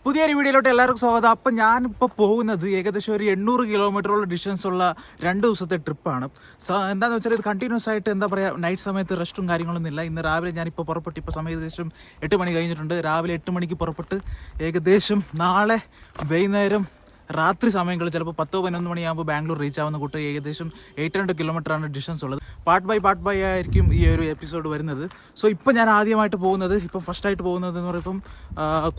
പുതിയൊരു വീഡിയോയിലോട്ട് എല്ലാവർക്കും സ്വാഗതം. അപ്പം ഞാനിപ്പോൾ പോകുന്നത് ഏകദേശം ഒരു 800 കിലോമീറ്ററോളം ഡിസ്റ്റൻസ് ഉള്ള 2 ദിവസത്തെ ട്രിപ്പാണ്. എന്താണെന്ന് വെച്ചാൽ ഇത് കണ്ടിന്യൂസ് ആയിട്ട് എന്താ പറയുക, നൈറ്റ് സമയത്ത് റെസ്റ്റും കാര്യങ്ങളൊന്നും ഇല്ല. ഇന്ന് രാവിലെ ഞാനിപ്പോൾ പുറപ്പെട്ട്, ഇപ്പോൾ സമയം ഏകദേശം 8 മണി കഴിഞ്ഞിട്ടുണ്ട്. രാവിലെ 8 മണിക്ക് പുറപ്പെട്ട് ഏകദേശം നാളെ വൈകുന്നേരം രാത്രി സമയങ്ങളിൽ ചിലപ്പോൾ 10-11 മണിയാകുമ്പോൾ ബാംഗ്ലൂർ റീച്ച് ആവുന്ന കൂട്ട് ഏകദേശം 800 കിലോമീറ്ററാണ് ഡിസ്റ്റൻസ് ഉള്ളത്. പാർട്ട് ബൈ ആയിരിക്കും ഈ ഒരു എപ്പിസോഡ് വരുന്നത്. സോ ഇപ്പം ഞാൻ ആദ്യമായിട്ട് പോകുന്നത്, ഇപ്പം ഫസ്റ്റായിട്ട് പോകുന്നത് എന്ന് പറയുമ്പം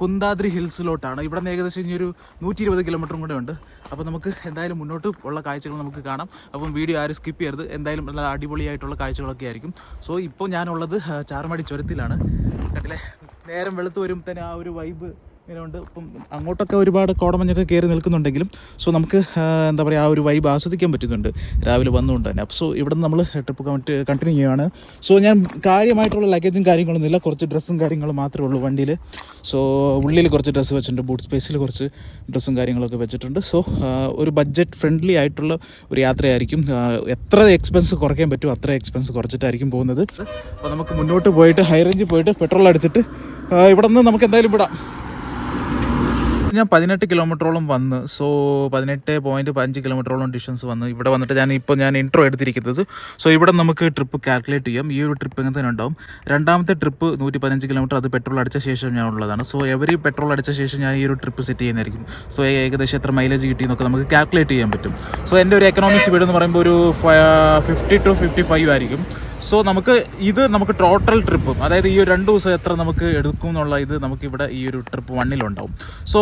കുന്താദ്രി ഹിൽസിലോട്ടാണ്. ഇവിടെ നിന്ന് ഏകദേശം ഇനി ഒരു 120 കിലോമീറ്ററും കൂടെ ഉണ്ട്. അപ്പോൾ നമുക്ക് എന്തായാലും മുന്നോട്ട് ഉള്ള കാഴ്ചകൾ നമുക്ക് കാണാം. അപ്പം വീഡിയോ ആരും സ്കിപ്പ് ചെയ്യരുത്. എന്തായാലും നല്ല അടിപൊളിയായിട്ടുള്ള കാഴ്ചകളൊക്കെ ആയിരിക്കും. സോ ഇപ്പോൾ ഞാനുള്ളത് ചാർമാടി ചുരത്തിലാണ്. കണ്ടില്ലേ, നേരം വെളുത്ത് വരുമ്പോൾ തന്നെ ആ ഒരു വൈബ് ഇങ്ങനെയുണ്ട്. ഇപ്പം അങ്ങോട്ടൊക്കെ ഒരുപാട് കോടമഞ്ഞൊക്കെ കയറി നിൽക്കുന്നുണ്ടെങ്കിലും സോ നമുക്ക് എന്താ പറയുക, ആ ഒരു വൈബ് ആസ്വദിക്കാൻ പറ്റുന്നുണ്ട് രാവിലെ വന്നുകൊണ്ട് തന്നെ. അപ്പോൾ സോ ഇവിടെ നിന്ന് നമ്മൾ ട്രിപ്പ് കണ്ടിന്യൂ ചെയ്യുകയാണ്. സോ ഞാൻ കാര്യമായിട്ടുള്ള ലഗേജും കാര്യങ്ങളൊന്നുമില്ല, കുറച്ച് ഡ്രസ്സും കാര്യങ്ങളും മാത്രമേ ഉള്ളൂ വണ്ടിയിൽ. സോ ഉള്ളിൽ കുറച്ച് ഡ്രസ്സ് വെച്ചിട്ടുണ്ട്, ബൂട്ട് സ്പേസിൽ കുറച്ച് ഡ്രസ്സും കാര്യങ്ങളൊക്കെ വെച്ചിട്ടുണ്ട്. സോ ഒരു ബഡ്ജറ്റ് ഫ്രണ്ട്ലി ആയിട്ടുള്ള ഒരു യാത്രയായിരിക്കും. എത്ര എക്സ്പെൻസ് കുറയ്ക്കാൻ പറ്റുമോ അത്ര എക്സ്പെൻസ് കുറച്ചിട്ടായിരിക്കും പോകുന്നത്. അപ്പോൾ നമുക്ക് മുന്നോട്ട് പോയിട്ട് ഹൈ റേഞ്ചിൽ പോയിട്ട് പെട്രോൾ അടിച്ചിട്ട് ഇവിടെ നിന്ന് നമുക്ക് എന്തായാലും വിടാം. ഞാൻ 18 കിലോമീറ്ററോളം വന്ന്, സോ 18.5 കിലോമീറ്ററോളം ഡിസ്റ്റൻസ് വന്ന് ഇവിടെ വന്നിട്ട് ഞാൻ ഇൻട്രോ എടുത്തിരിക്കുന്നത്. സോ ഇവിടെ നമുക്ക് ട്രിപ്പ് കാൽക്കുലേറ്റ് ചെയ്യാം. ഈ ഒരു ട്രിപ്പ് എങ്ങനെ തന്നെ ഉണ്ടാവും. രണ്ടാമത്തെ ട്രിപ്പ് 115 കിലോമീറ്റർ, അത് പെട്രോൾ അടിച്ച ശേഷം ഞാൻ ഉള്ളതാണ്. സോ എവരി പെട്രോൾ അടിച്ച ശേഷം ഞാൻ ഈ ഒരു ട്രിപ്പ് സെറ്റ് ചെയ്യുന്നതായിരിക്കും. സോ ഏകദേശം എത്ര മൈലേജ് കിട്ടിയെന്നൊക്കെ നമുക്ക് കാൽക്കുലേറ്റ് ചെയ്യാൻ പറ്റും. സോ എൻ്റെ ഒരു എക്കണോമിക് സ്പീഡ് എന്ന് പറയുമ്പോൾ ഒരു 50 to 55 ആയിരിക്കും. സോ നമുക്ക് ടോട്ടൽ ട്രിപ്പ്, അതായത് ഈ ഒരു 2 ദിവസം എത്ര നമുക്ക് എടുക്കും എന്നുള്ള ഇത് നമുക്കിവിടെ ഈ ഒരു ട്രിപ്പ് 1-ലുണ്ടാവും. സോ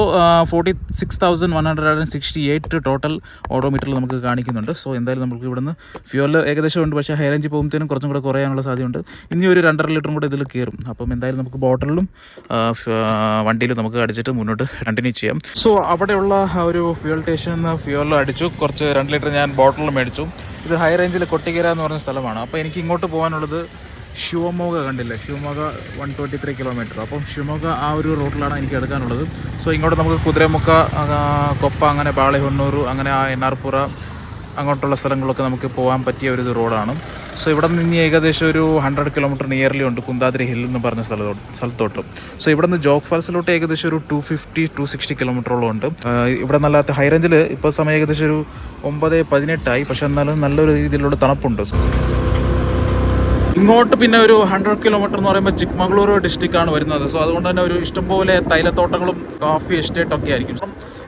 46,168 ടോട്ടൽ ഓഡോമീറ്ററിൽ നമുക്ക് കാണിക്കുന്നുണ്ട്. സോ എന്തായാലും നമുക്ക് ഇവിടുന്ന് ഫ്യൂവൽ ഏകദേശം ഉണ്ട്, പക്ഷേ ഹൈ റേഞ്ച് പോകുമ്പോഴത്തേനും കുറച്ചും കൂടെ കുറയാനുള്ള സാധ്യതയുണ്ട്. ഇനി ഒരു 2.5 ലിറ്ററും കൂടെ ഇതിൽ കയറും. അപ്പം എന്തായാലും നമുക്ക് ബോട്ടിലും വണ്ടിയിലും നമുക്ക് അടിച്ചിട്ട് മുന്നോട്ട് കണ്ടിന്യൂ ചെയ്യാം. സോ അവിടെയുള്ള ഒരു ഫ്യൂവൽ സ്റ്റേഷനിൽ നിന്ന് ഫ്യൂവൽ അടിച്ചു, കുറച്ച് 2 ലിറ്റർ ഞാൻ ബോട്ടിൽ മേടിച്ചു. ഇത് ഹൈ റേഞ്ചിൽ കൊട്ടിക്കര എന്ന് പറഞ്ഞ സ്ഥലമാണ്. അപ്പോൾ എനിക്ക് ഇങ്ങോട്ട് പോകാനുള്ളത് ശിവമോഗ, കണ്ടില്ലേ, ശിവമോഗ 123 കിലോമീറ്റർ. അപ്പം ശിവമോഗ ആ ഒരു റൂട്ടിലാണ് എനിക്ക് എടുക്കാനുള്ളത്. സോ ഇങ്ങോട്ട് നമുക്ക് കുതിരമുക്ക, കൊപ്പ, അങ്ങനെ ബാളെഹൊണ്ണൂർ, അങ്ങനെ ആ എണ്ണാർപ്പുറ അങ്ങോട്ടുള്ള സ്ഥലങ്ങളൊക്കെ നമുക്ക് പോകാൻ പറ്റിയ ഒരു റോഡാണ്. സോ ഇവിടെ നിന്ന് ഏകദേശം ഒരു 100 കിലോമീറ്റർ നിയർലി ഉണ്ട് കുന്താദ്രി ഹിൽ എന്ന് പറഞ്ഞ സ്ഥലത്തോട്ട്. സോ ഇവിടെ നിന്ന് ജോഗ് ഫാൾസിലോട്ട് ഏകദേശം ഒരു 250-260 കിലോമീറ്ററോളം ഉണ്ട്. ഇവിടെ നല്ല ഹൈ റേഞ്ചിൽ ഇപ്പോൾ സമയം ഏകദേശം ഒരു 9-18 പക്ഷെ എന്നാലും നല്ലൊരു രീതിയിലുള്ള തണുപ്പുണ്ട്. ഇങ്ങോട്ട് പിന്നെ ഒരു 100 കിലോമീറ്റർ എന്ന് പറയുമ്പോൾ ചിക്മംഗ്ലൂർ ഡിസ്ട്രിക്റ്റാണ് വരുന്നത്. സോ അതുകൊണ്ട് തന്നെ ഒരു ഇഷ്ടംപോലെ തൈലത്തോട്ടങ്ങളും കാഫി എസ്റ്റേറ്റൊക്കെ ആയിരിക്കും.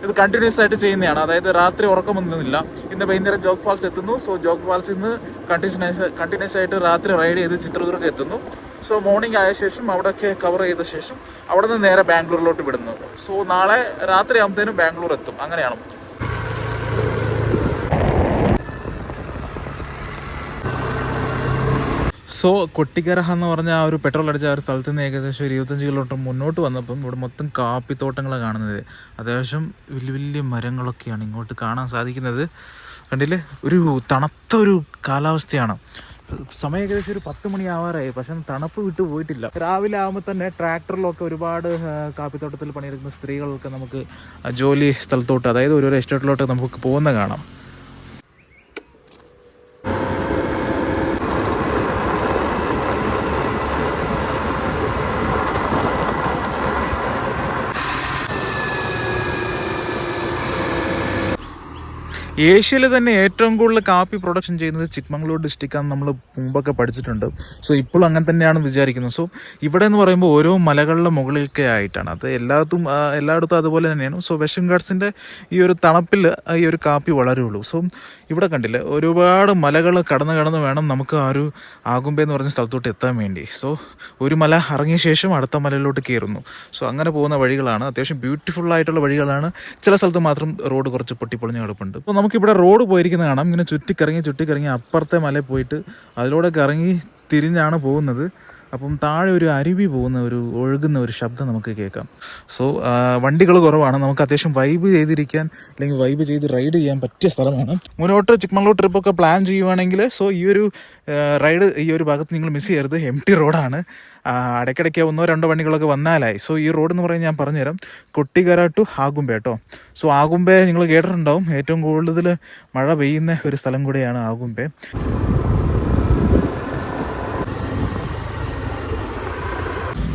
ഇത് കണ്ടിന്യൂസ് ആയിട്ട് ചെയ്യുന്നതാണ്, അതായത് രാത്രി ഉറക്കമൊന്നുമില്ല. ഇന്ന് വൈകുന്നേരം ജോഗ് ഫാൾസ് എത്തുന്നു. സോ ജോഗ് ഫാൾസിൽ നിന്ന് കണ്ടിന്യൂസ് ആയിട്ട് രാത്രി റൈഡ് ചെയ്ത് ചിത്രദുർഗ എത്തുന്നു. സോ മോർണിംഗ് ആയ ശേഷം അവിടെയൊക്കെ കവർ ചെയ്ത ശേഷം അവിടെ നിന്ന് നേരെ ബാംഗ്ലൂരിലോട്ട് വിടുന്നു. സോ നാളെ രാത്രി ആകുമ്പോഴത്തേനും ബാംഗ്ലൂർ എത്തും. അങ്ങനെയാണ്. സോ കൊട്ടിക്കര എന്ന് പറഞ്ഞ ആ ഒരു പെട്രോൾ അടിച്ച ആ ഒരു സ്ഥലത്ത് നിന്ന് ഏകദേശം 25 കിലോമീറ്റർ മുന്നോട്ട് വന്നപ്പം ഇവിടെ മൊത്തം കാപ്പിത്തോട്ടങ്ങളാണ് കാണുന്നത്. അത്യാവശ്യം വലിയ വലിയ മരങ്ങളൊക്കെയാണ് ഇങ്ങോട്ട് കാണാൻ സാധിക്കുന്നത്. കണ്ടില്ലേ, ഒരു തണുത്ത ഒരു കാലാവസ്ഥയാണ്. സമയം ഏകദേശം ഒരു 10 മണി ആവാറായി, പക്ഷെ തണുപ്പ് വിട്ടു പോയിട്ടില്ല. രാവിലെ ആകുമ്പോൾ തന്നെ ട്രാക്ടറിലൊക്കെ ഒരുപാട് കാപ്പിത്തോട്ടത്തിൽ പണിയെടുക്കുന്ന സ്ത്രീകളൊക്കെ നമുക്ക് ജോലി സ്ഥലത്തോട്ട്, അതായത് ഓരോ എസ്റ്റേറ്റിലോട്ട് നമുക്ക് പോകുന്ന കാണാം. ഏഷ്യയിൽ തന്നെ ഏറ്റവും കൂടുതൽ കാപ്പി പ്രൊഡക്ഷൻ ചെയ്യുന്നത് ചിക്മംഗ്ലൂർ ഡിസ്ട്രിക്റ്റാണെന്ന് നമ്മൾ മുമ്പൊക്കെ പഠിച്ചിട്ടുണ്ട്. സോ ഇപ്പോഴും അങ്ങനെ തന്നെയാണ് വിചാരിക്കുന്നത്. സോ ഇവിടെ എന്ന് പറയുമ്പോൾ ഓരോ മലകളുടെ മുകളിലൊക്കെ ആയിട്ടാണ്, അത് എല്ലായിടത്തും അതുപോലെ തന്നെയാണ്. സോ വെസ്റ്റേൺ ഗാട്സിൻ്റെ ഈ ഒരു തണുപ്പിൽ ഈ ഒരു കാപ്പി വളരുള്ളൂ. സോ ഇവിടെ കണ്ടില്ലേ, ഒരുപാട് മലകൾ കടന്ന് വേണം നമുക്ക് ആ ഒരു ആഗുംബെ എന്ന് പറഞ്ഞ സ്ഥലത്തോട്ട് എത്താൻ വേണ്ടി. സോ ഒരു മല ഇറങ്ങിയ ശേഷം അടുത്ത മലയിലോട്ട് കയറുന്നു. സോ അങ്ങനെ പോകുന്ന വഴികളാണ്, അത്യാവശ്യം ബ്യൂട്ടിഫുൾ ആയിട്ടുള്ള വഴികളാണ്. ചില സ്ഥലത്ത് മാത്രം റോഡ് കുറച്ച് പൊട്ടിപ്പൊളിഞ്ഞ് കിടപ്പുണ്ട്. അപ്പോൾ നമുക്കിവിടെ റോഡ് പോയിരിക്കുന്നത് കാണാം. ഇങ്ങനെ ചുറ്റിക്കറങ്ങി അപ്പുറത്തെ മലയിൽ പോയിട്ട് അതിലൂടെ കറങ്ങി തിരിഞ്ഞാണ് പോകുന്നത്. അപ്പം താഴെ ഒരു അരുവി ഒഴുകുന്ന ഒരു ശബ്ദം നമുക്ക് കേൾക്കാം. സോ വണ്ടികൾ കുറവാണ്, നമുക്ക് അത്യാവശ്യം വൈബ് ചെയ്തിരിക്കാൻ അല്ലെങ്കിൽ വൈബ് ചെയ്ത് റൈഡ് ചെയ്യാൻ പറ്റിയ സ്ഥലമാണ്. മുന്നോട്ട് ചിക്മംഗ്ലൂർ ട്രിപ്പൊക്കെ പ്ലാൻ ചെയ്യുവാണെങ്കിൽ സോ ഈ ഒരു റൈഡ് ഈ ഒരു ഭാഗത്ത് നിങ്ങൾ മിസ് ചെയ്യരുത്. എംടി റോഡാണ്, ഇടയ്ക്കിടയ്ക്ക് 1-2 വണ്ടികളൊക്കെ വന്നാലായി. സോ ഈ റോഡ് എന്ന് പറയുന്നത് ഞാൻ പറഞ്ഞുതരാം, കൊട്ടിക്കര ടു ആഗുംബെ കേട്ടോ. സോ ആഗുംബെ നിങ്ങൾ കേട്ടിട്ടുണ്ടാവും, ഏറ്റവും കൂടുതൽ മഴ പെയ്യുന്ന ഒരു സ്ഥലം കൂടെയാണ് ആഗുംബെ.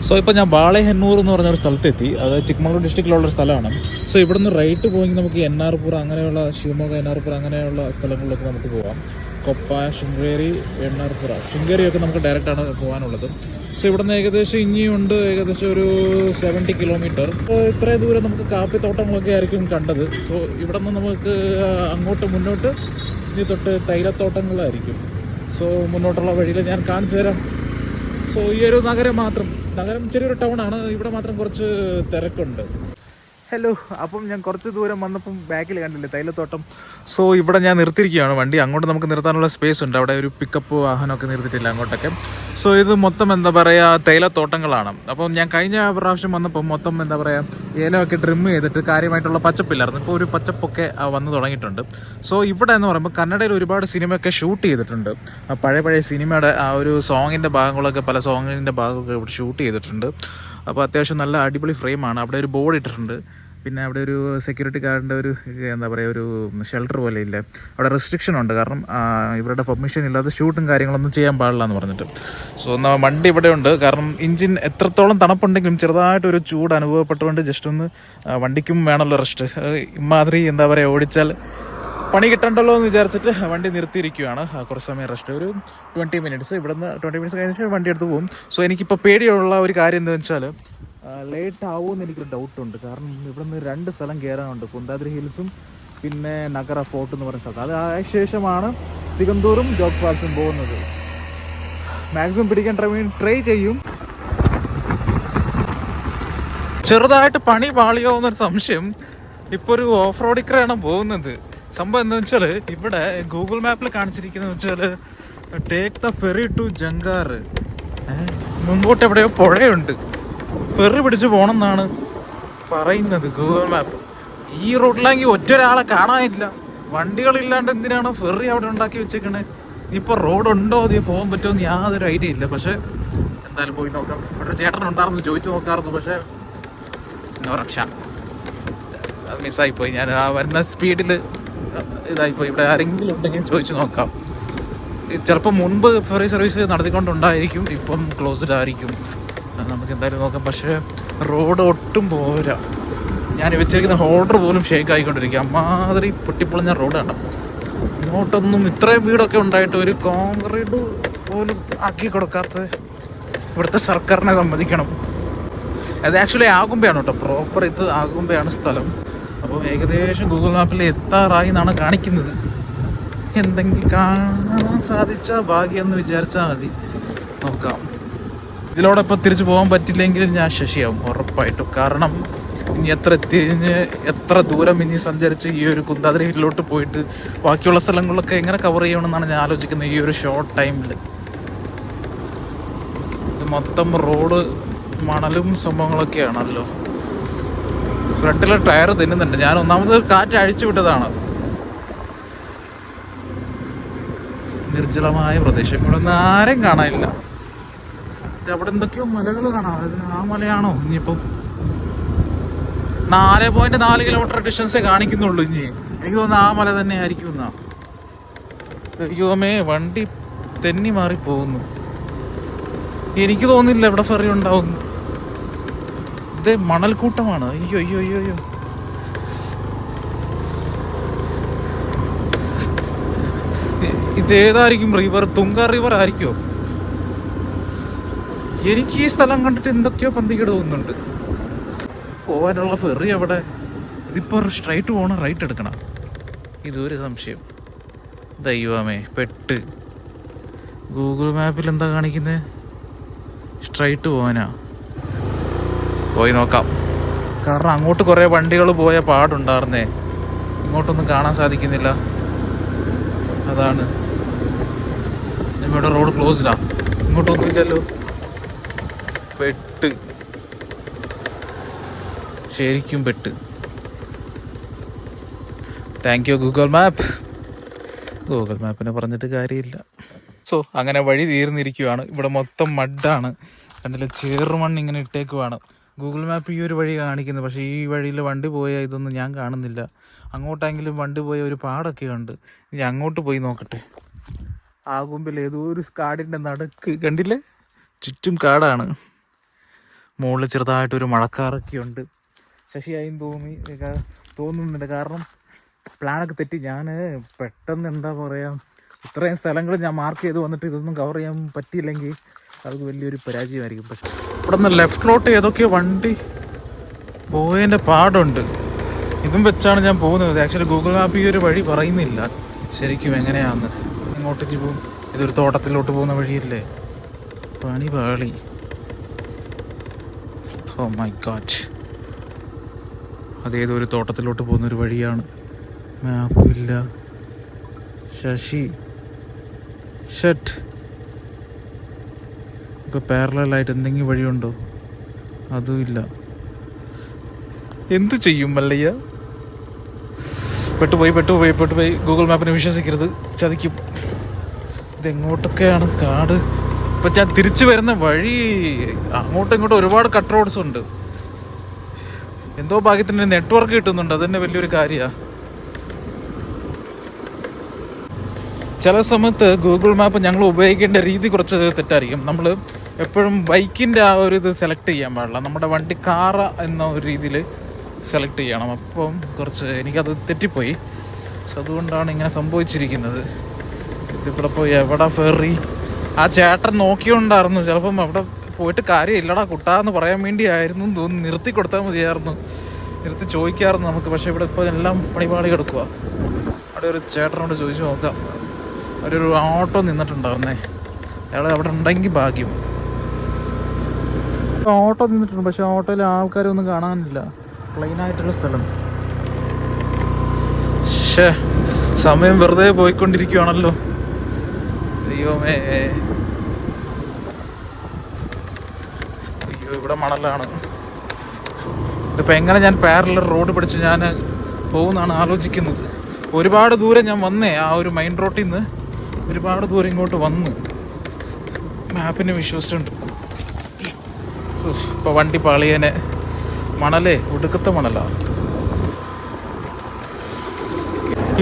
സോ സോ ഇപ്പോൾ ഞാൻ ബാളെഹന്നൂർ എന്ന് പറഞ്ഞൊരു സ്ഥലത്തെത്തി. അത് ചിക്കമംഗളൂർ ഡിസ്ട്രിക്റ്റിലുള്ളൊരു സ്ഥലമാണ്. സോ ഇവിടുന്ന് റൈറ്റ് പോയെങ്കിൽ നമുക്ക് എണ്ണാർപുരം അങ്ങനെയുള്ള ശിവമൊഗ്ഗ എണ്ണാർപുരം അങ്ങനെയുള്ള സ്ഥലങ്ങളിലൊക്കെ നമുക്ക് പോകാം. കൊപ്പ, ശൃംഗേരി, എണ്ണാർപുര, ശൃംഗേരിയൊക്കെ നമുക്ക് ഡയറക്റ്റാണ് പോകാനുള്ളത്. സോ ഇവിടുന്ന് ഏകദേശം ഇനിയുണ്ട് ഏകദേശം ഒരു 70 കിലോമീറ്റർ. ഇത്രയും ദൂരം നമുക്ക് കാപ്പിത്തോട്ടങ്ങളൊക്കെ ആയിരിക്കും കണ്ടത്. സോ ഇവിടെ നിന്ന് നമുക്ക് അങ്ങോട്ട് മുന്നോട്ട് ഇനി തൊട്ട് തൈലത്തോട്ടങ്ങളായിരിക്കും. സോ മുന്നോട്ടുള്ള വഴിയിൽ ഞാൻ കാണിച്ചു തരാം. സോ ഈ ഒരു നഗരം ചെറിയൊരു ടൗണാണ്. ഇവിടെ മാത്രം കുറച്ച് തിരക്കുണ്ട്. ഹലോ, അപ്പം ഞാൻ കുറച്ച് ദൂരം വന്നപ്പം ബാക്കിൽ കണ്ടില്ലേ തൈലത്തോട്ടം. സോ ഇവിടെ ഞാൻ നിർത്തിയിരിക്കുകയാണ് വണ്ടി. അങ്ങോട്ട് നമുക്ക് നിർത്താനുള്ള സ്പേസ് ഉണ്ട്. അവിടെ ഒരു പിക്കപ്പ് വാഹനമൊക്കെ നിർത്തിയിട്ടില്ല അങ്ങോട്ടൊക്കെ. സോ ഇത് മൊത്തം എന്താ പറയുക തൈലത്തോട്ടങ്ങളാണ്. അപ്പം ഞാൻ കഴിഞ്ഞ പ്രാവശ്യം വന്നപ്പോൾ മൊത്തം എന്താ പറയുക ഏലമൊക്കെ ട്രിം ചെയ്തിട്ട് കാര്യമായിട്ടുള്ള പച്ചപ്പില്ലായിരുന്നു. ഇപ്പോൾ ഒരു പച്ചപ്പൊക്കെ വന്ന് തുടങ്ങിയിട്ടുണ്ട്. സോ ഇവിടെ എന്ന് പറയുമ്പോൾ കന്നഡയിൽ ഒരുപാട് സിനിമയൊക്കെ ഷൂട്ട് ചെയ്തിട്ടുണ്ട്. പഴയ സിനിമയുടെ ആ ഒരു സോങ്ങിൻ്റെ ഭാഗങ്ങളൊക്കെ പല സോങ്ങിൻ്റെ ഭാഗമൊക്കെ ഇവിടെ ഷൂട്ട് ചെയ്തിട്ടുണ്ട്. അപ്പോൾ അത്യാവശ്യം നല്ല അടിപൊളി ഫ്രെയിമാണ്. അവിടെ ഒരു ബോർഡ് ഇട്ടിട്ടുണ്ട്. പിന്നെ അവിടെ ഒരു സെക്യൂരിറ്റി ഗാർഡിൻ്റെ ഒരു എന്താ പറയുക ഒരു ഷെൽട്ടർ പോലെ ഇല്ലേ, അവിടെ റെസ്ട്രിക്ഷൻ ഉണ്ട്. കാരണം ഇവരുടെ പെർമിഷൻ ഇല്ലാതെ ഷൂട്ടും കാര്യങ്ങളൊന്നും ചെയ്യാൻ പാടില്ല എന്ന് പറഞ്ഞിട്ട്. സോ എന്നാൽ വണ്ടി ഇവിടെ ഉണ്ട്. കാരണം എഞ്ചിൻ എത്രത്തോളം തണുപ്പുണ്ടെങ്കിലും ചെറുതായിട്ടൊരു ചൂട് അനുഭവപ്പെട്ടുകൊണ്ട് ജസ്റ്റ് ഒന്ന് വണ്ടിക്കും വേണമല്ലോ റെസ്റ്റ്. ഇമാതിരി എന്താ പറയുക ഓടിച്ചാൽ പണി കിട്ടണ്ടല്ലോ എന്ന് വിചാരിച്ചിട്ട് വണ്ടി നിർത്തിയിരിക്കുകയാണ്. കുറച്ച് സമയം റെസ്റ്റ്, ഒരു 20 മിനിറ്റ്സ്. ഇവിടുന്ന് 20 മിനിറ്റ്സ് കഴിഞ്ഞ വണ്ടി എടുത്ത് പോകും. സോ എനിക്കിപ്പോൾ പേടിയുള്ള ഒരു കാര്യം എന്താണെന്ന് വെച്ചാൽ ലേറ്റ് ആവുമെന്ന് എനിക്കൊരു ഡൗട്ടുണ്ട്. കാരണം ഇവിടുന്ന് 2 സ്ഥലം കയറാനുണ്ട്. കുന്താദ്രി ഹിൽസും പിന്നെ നഗര ഫോർട്ട് എന്ന് പറയുന്ന സ്ഥലം. അത് ആയ ശേഷമാണ് സിഗന്തൂറും ജോഗ് ഫാൾസും പോകുന്നത്. മാക്സിമം പിടിക്കാൻ ട്രൈ ചെയ്യും. ചെറുതായിട്ട് പണി പാളിയോ എന്നൊരു സംശയം. ഇപ്പോൾ ഒരു ഓഫ് റോഡിക്കറാണ് പോകുന്നത്. സംഭവം എന്താണെന്ന് വെച്ചാൽ ഇവിടെ ഗൂഗിൾ മാപ്പിൽ കാണിച്ചിരിക്കുന്നത് വെച്ചാൽ ടേക്ക് ദ ഫെറി ടു ജങ്കാർ. മുമ്പോട്ട് എവിടെയോ പുഴയുണ്ട്, ഫെറി പിടിച്ച് പോകണം എന്നാണ് പറയുന്നത് ഗൂഗിൾ മാപ്പ്. ഈ റൂട്ടിലാണെങ്കിൽ ഒറ്റൊരാളെ കാണാനില്ല. വണ്ടികളില്ലാണ്ട് എന്തിനാണ് ഫെറി അവിടെ ഉണ്ടാക്കി വെച്ചേക്കണേ? ഇപ്പോൾ റോഡുണ്ടോ അതേ പോകാൻ പറ്റുമോ എന്ന് യാതൊരു ഐഡിയ ഇല്ല. പക്ഷേ എന്തായാലും പോയി നോക്കാം. അവിടെ ചേട്ടനുണ്ടായിരുന്നു, ചോദിച്ചു നോക്കാറുണ്ട്. പക്ഷേ നോ രക്ഷ, അത് മിസ്സായിപ്പോയി. ഞാൻ ആ വരുന്ന സ്പീഡിൽ ഇതായിപ്പോയി. ഇവിടെ ആരെങ്കിലും ഉണ്ടെങ്കിൽ ചോദിച്ചു നോക്കാം. ചിലപ്പോൾ മുൻപ് ഫെറി സർവീസ് നടത്തിക്കൊണ്ടുണ്ടായിരിക്കും, ഇപ്പം ക്ലോസ്ഡ് ആയിരിക്കും. നമുക്ക് എന്തായാലും നോക്കാം. പക്ഷേ റോഡ് ഒട്ടും പോരാ. ഞാൻ വെച്ചിരിക്കുന്ന ഹോൾഡർ പോലും ഷേക്ക് ആയിക്കൊണ്ടിരിക്കുക. അമ്മാതിരി പൊട്ടിപ്പൊളിഞ്ഞ റോഡാണ്. ഇങ്ങോട്ടൊന്നും ഇത്രയും വീടൊക്കെ ഉണ്ടായിട്ട് ഒരു കോൺക്രീറ്റ് പോലും ആക്കി കൊടുക്കാത്ത ഇവിടുത്തെ സർക്കാരിനെ സമ്മതിക്കണം. അത് ആക്ച്വലി ആകുമ്പയാണ് കേട്ടോ, പ്രോപ്പർ ഇത് ആകുമ്പയാണ് സ്ഥലം. അപ്പോൾ ഏകദേശം ഗൂഗിൾ മാപ്പിൽ എത്താറായി എന്നാണ് കാണിക്കുന്നത്. എന്തെങ്കിലും കാണാൻ സാധിച്ച ഭാഗ്യം എന്ന് വിചാരിച്ചാൽ മതി. നോക്കാം. ഇതിലൂടെ ഇപ്പോൾ തിരിച്ചു പോകാൻ പറ്റില്ലെങ്കിൽ ഞാൻ ശശിയാവും ഉറപ്പായിട്ടും. കാരണം ഇനി എത്ര ദൂരം ഇനി സഞ്ചരിച്ച് ഈ ഒരു കുന്താദ്രി ഹില്ലിലോട്ട് പോയിട്ട് ബാക്കിയുള്ള സ്ഥലങ്ങളിലൊക്കെ എങ്ങനെ കവർ ചെയ്യണമെന്നാണ് ഞാൻ ആലോചിക്കുന്നത് ഈ ഒരു ഷോർട്ട് ടൈമിൽ. ഇത് മൊത്തം റോഡ് മണലും സംഭവങ്ങളൊക്കെയാണല്ലോ. ഫ്രണ്ടിലെ ടയർ തിന്നുന്നുണ്ട്. ഞാൻ ഒന്നാമത് കാറ്റ് അഴിച്ചു വിട്ടതാണ്. നിർജ്ജലമായ പ്രദേശം, ഇവിടെ ഒന്നും ആരെയും കാണാനില്ല. അവിടെ എന്തൊക്കെയോ മലകൾ കാണാം. ആ മലയാണോ? ഇനിയിപ്പം 4.4 കിലോമീറ്റർ ഡിസ്റ്റൻസേ കാണിക്കുന്നുള്ളൂ. ഇനി എനിക്ക് തോന്നുന്നു ആ മല തന്നെ ആയിരിക്കും എന്നാ. ദൈവമേ, വണ്ടി തെന്നി മാറി പോകുന്നു. എനിക്ക് തോന്നുന്നില്ല ഇവിടെ ഫെറി ഉണ്ടാവുന്നു. ഇത് മണൽക്കൂട്ടമാണ്. അയ്യോ അയ്യോ അയ്യോ അയ്യോ. ഇതേതായിരിക്കും റിവർ? തുങ്ക റിവർ ആയിരിക്കുമോ? എനിക്ക് ഈ സ്ഥലം കണ്ടിട്ട് എന്തൊക്കെയോ പന്തികേട് തോന്നുന്നുണ്ട്. പോകാനുള്ള ഫെറി അവിടെ. ഇതിപ്പോൾ സ്ട്രൈറ്റ് പോകണം, റൈറ്റ് എടുക്കണം? ഇതൊരു സംശയം. ദൈവമേ, പെട്ട്. ഗൂഗിൾ മാപ്പിൽ എന്താ കാണിക്കുന്നത്? സ്ട്രൈറ്റ് പോകാനാ? പോയി നോക്കാം. കാരണം അങ്ങോട്ട് കുറേ വണ്ടികൾ പോയ പാടുണ്ടായിരുന്നേ. ഇങ്ങോട്ടൊന്നും കാണാൻ സാധിക്കുന്നില്ല. അതാണ്. ഇവിടെ റോഡ് ക്ലോസ്ഡാ. ഇങ്ങോട്ടൊന്നും ഇല്ലല്ലോ. പെട്ട്, ശരിക്കും പെട്ട്. Thank you Google map. Google മാപ്പിനെ പറഞ്ഞിട്ട് കാര്യമില്ല. സോ അങ്ങനെ വഴി തീർന്നിരിക്കുവാണ്. ഇവിടെ മൊത്തം മഡാണ്. കണ്ടില്ല, ചേറുമണ്ണ് ഇങ്ങനെ ഇട്ടേക്കുവാണ്. ഗൂഗിൾ മാപ്പ് ഈ ഒരു വഴി കാണിക്കുന്നത്, പക്ഷേ ഈ വഴിയിൽ വണ്ടി പോയ ഇതൊന്നും ഞാൻ കാണുന്നില്ല. അങ്ങോട്ടെങ്കിലും വണ്ടി പോയ ഒരു പാടൊക്കെ ഉണ്ട്. ഇനി അങ്ങോട്ട് പോയി നോക്കട്ടെ. ആകുമ്പിൽ ഏതോ ഒരു കാടിൻ്റെ നടുക്ക് കണ്ടില്ലേ, ചുറ്റും കാടാണ്. മുകളിൽ ചെറുതായിട്ടൊരു മഴക്കാറൊക്കെ ഉണ്ട്. ശശിയായും തോന്നുന്നുണ്ട്. കാരണം പ്ലാനൊക്കെ തെറ്റി. ഞാൻ പെട്ടെന്ന് എന്താ പറയുക, ഇത്രയും സ്ഥലങ്ങൾ ഞാൻ മാർക്ക് ചെയ്ത് വന്നിട്ട് ഇതൊന്നും കവർ ചെയ്യാൻ പറ്റിയില്ലെങ്കിൽ അത് വലിയൊരു പരാജയമായിരിക്കും. പക്ഷെ ഇവിടെ നിന്ന് ലെഫ്റ്റിലോട്ട് ഏതൊക്കെയോ വണ്ടി പോയതിൻ്റെ പാടുണ്ട്. ഇതും വെച്ചാണ് ഞാൻ പോകുന്നത്. ആക്ച്വലി ഗൂഗിൾ മാപ്പ് ഈ ഒരു വഴി പറയുന്നില്ല ശരിക്കും എങ്ങനെയാണെന്ന്. ഇങ്ങോട്ടേക്ക് പോകും. ഇതൊരു തോട്ടത്തിലോട്ട് പോകുന്ന വഴിയല്ലേ? പണി പാളി. ഓ മൈ ഗോഡ്, അതേതൊരു തോട്ടത്തിലോട്ട് പോകുന്നൊരു വഴിയാണ്. മാപ്പില്ല. ശശി ഷട്ട്. ഇപ്പോൾ പാരലായിട്ട് എന്തെങ്കിലും വഴിയുണ്ടോ? അതുമില്ല. എന്ത് ചെയ്യും മല്ലയ്യ? പെട്ടുപോയി. ഗൂഗിൾ മാപ്പിനെ വിശ്വസിക്കരുത്, ചതിക്കും. ഇതെങ്ങോട്ടൊക്കെയാണ് കാട്? ഇപ്പം ഞാൻ തിരിച്ചു വരുന്ന വഴി അങ്ങോട്ടും ഇങ്ങോട്ടും ഒരുപാട് കട്ട് റോഡ്സ് ഉണ്ട്. എന്തോ ഭാഗ്യത്തിന് നെറ്റ്വർക്ക് കിട്ടുന്നുണ്ട്, അത് തന്നെ വലിയൊരു കാര്യമാണ്. ചില സമയത്ത് ഗൂഗിൾ മാപ്പ് ഞങ്ങൾ ഉപയോഗിക്കേണ്ട രീതി കുറച്ച് തെറ്റായിരിക്കും. നമ്മൾ എപ്പോഴും ബൈക്കിൻ്റെ ആ ഒരു ഇത് സെലക്ട് ചെയ്യാൻ പാടില്ല. നമ്മുടെ വണ്ടി കാറ എന്ന ഒരു രീതിയിൽ സെലക്ട് ചെയ്യണം. അപ്പം കുറച്ച് എനിക്കത് തെറ്റിപ്പോയി. സോ അതുകൊണ്ടാണ് ഇങ്ങനെ സംഭവിച്ചിരിക്കുന്നത്. ഇതിവിടെ പോയി എവിടെ ഫെറി? ആ ചേട്ടൻ നോക്കിയോണ്ടായിരുന്നു. ചിലപ്പം അവിടെ പോയിട്ട് കാര്യമില്ലടാ കുട്ടാന്ന് പറയാൻ വേണ്ടി ആയിരുന്നു തോന്നുന്നു. നിർത്തി കൊടുത്താൽ മതിയായിരുന്നു, നിർത്തി ചോദിക്കാമായിരുന്നു നമുക്ക്. പക്ഷേ ഇവിടെ ഇപ്പോൾ എല്ലാം പണിപാടി കിടക്കുക. അവിടെ ഒരു ചേട്ടനോട് ചോദിച്ചു നോക്കാം. അവരൊരു ഓട്ടോ നിന്നിട്ടുണ്ടായിരുന്നേ, അയാൾ അവിടെ ഉണ്ടെങ്കിൽ ഭാഗ്യം. ഓട്ടോ നിന്നിട്ടുണ്ട്, പക്ഷെ ഓട്ടോയിൽ ആൾക്കാരൊന്നും കാണാനില്ല. പ്ലെയിനായിട്ടുള്ള സ്ഥലം. സമയം വെറുതെ പോയിക്കൊണ്ടിരിക്കുകയാണല്ലോ. ദൈവമേ, അയ്യോ ഇവിടെ മണലാണ്. ഇതിപ്പോൾ എങ്ങനെ ഞാൻ പാരലൽ റോഡ് പിടിച്ച് ഞാൻ പോകുന്നതാണ് ആലോചിക്കുന്നത്. ഒരുപാട് ദൂരം ഞാൻ വന്നേ, ആ ഒരു മെയിൻ റോഡിൽ നിന്ന് ഒരുപാട് ദൂരം ഇങ്ങോട്ട് വന്ന് മാപ്പിനെ വിശ്വസിച്ചിട്ടുണ്ട്. ഇപ്പോൾ വണ്ടി പാളിയനെ. മണലേ ഒടുക്കത്തെ മണലാ.